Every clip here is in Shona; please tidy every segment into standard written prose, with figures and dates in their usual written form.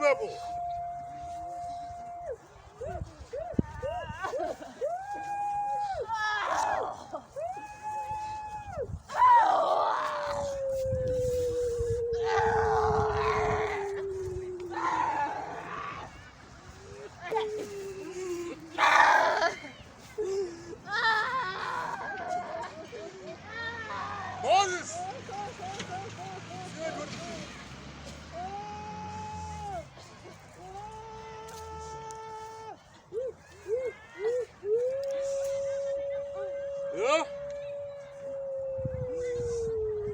Unbelievable. Moses! Yeah?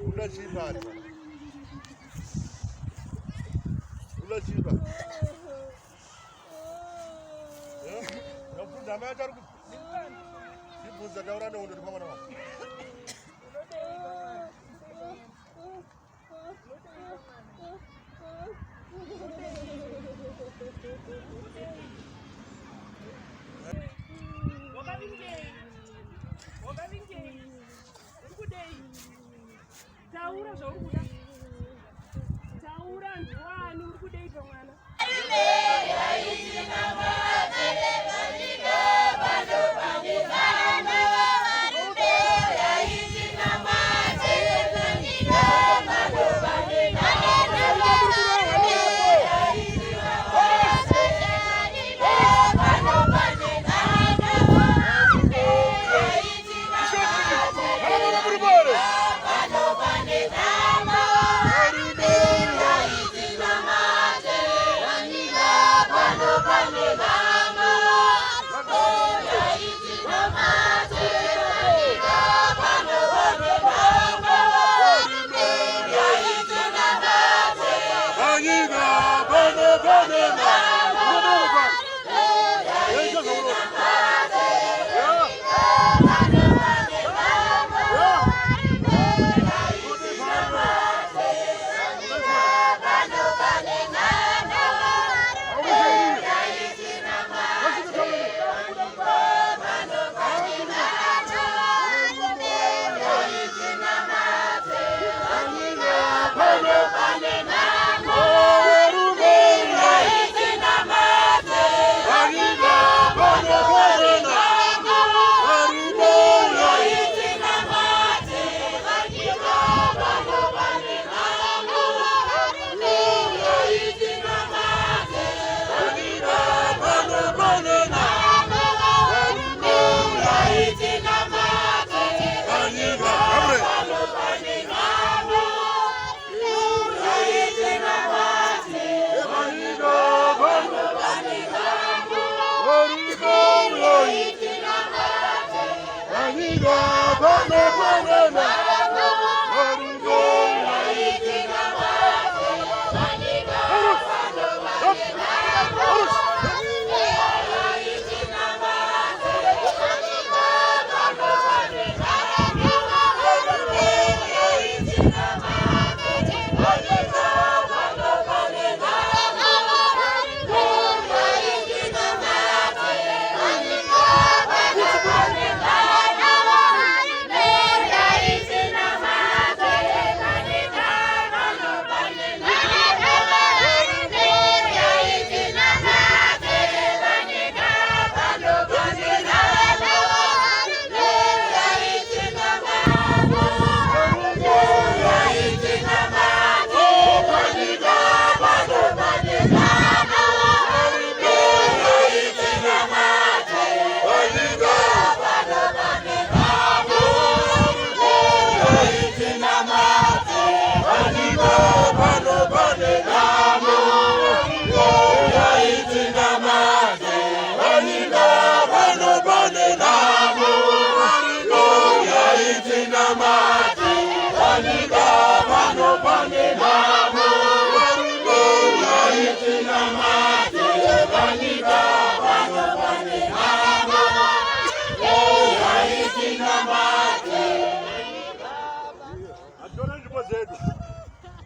Unachimba. Unachimba. Yeah? Nafuta amacha ruku. Sibuza daura ne undu pamana. Taura zvauri taura ndwani uri kudeita mwana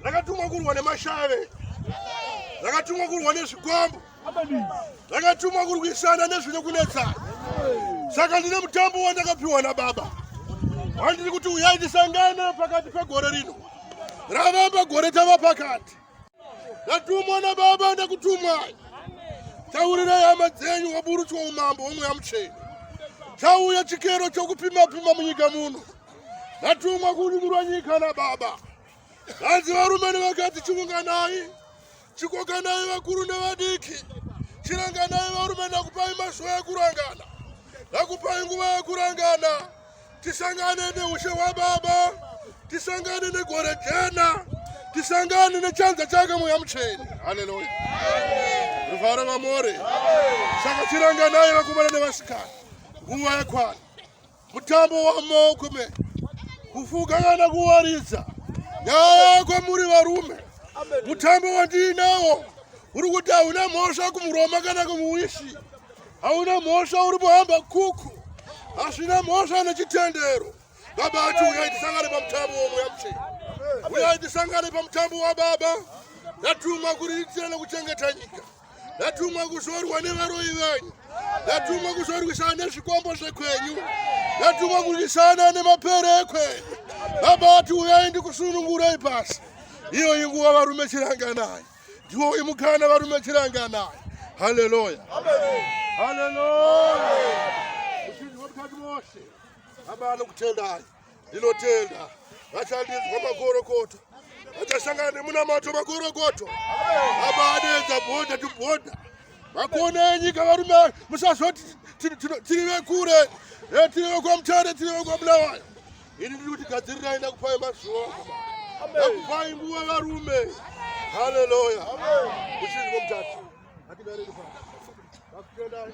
Rakatumwa kurwa nemashave. Rakatumwa kurwa nezvikwambo. Rakatumwa kurwisana nezvinokunetsa. Saka ndine mutambo wandakapiwa nababa. Wandiri kuti uyai tisangane pakati pegore rino. Ravamba gore tava pakati. Natumwa na baba ndakutuma. Taurira ya madzenyu waburutswa umambo omwe yamucheni. Tauya chikero chokupima pima munyika muno. Natumwa kulimurwa nyika na baba. Anzi varume nevakadzi chiunganai. Chikokanai vakuru nevadiki. Chiranganai varume nakupai mazuva ekurangana. Nakupai nguva yekurangana. Tisangane neushe hwababa. Tisangane negore jena. Tisangane nechanza chake muyamucheni. Haleluya. Ruvara vamore. Saka chiranganai vakomana nevasikana. Nguva yakwana. Mutambo wamaoko me. Kufuga kana kuwaridza. Nyaya kwamuri varume. Mutambo wandinawo. Uri kuti hauna mhosva kumuroma kana kumuishi. Hauna mhosva uri kuhamba kuku. Hasina mhosva nechitendero. Baba ati uyai tisangane pamutambo womuyamucheni. Uyai tisangane pamutambo wababa. Ndatumwa kuriritira nekuchengeta nyika. Ndatumwa kuzorwa nevaroyi venyu. Ndatumwa kuzorwisana nezvikombo zvekwenyu. Ndatumwa kurwisana nemapere ekwenyu. Baba ati uyai ndikusunungurai pasi. Iyo inguva varume chiranganai. Ndiwo imukana varume chiranganai. Haleluya. Haleluya. Uchinji wabukati moshe. Baba anokutendai. Ndinotenda. Vachandinzwa magorokoto. Vachasangana muna mato magorokoto. Baba adedza bhodha tubhodha. Vakona enyika varume musazoti tirive kure. Tirive kwamutare tirive kwamulawayo. Ini ndiri kuti gadzirirai ndakupai mazuva. Ndakupai nguva varume. Haleluya. Uchinji womutatu. Hatingarei kufamba. Vakutendai.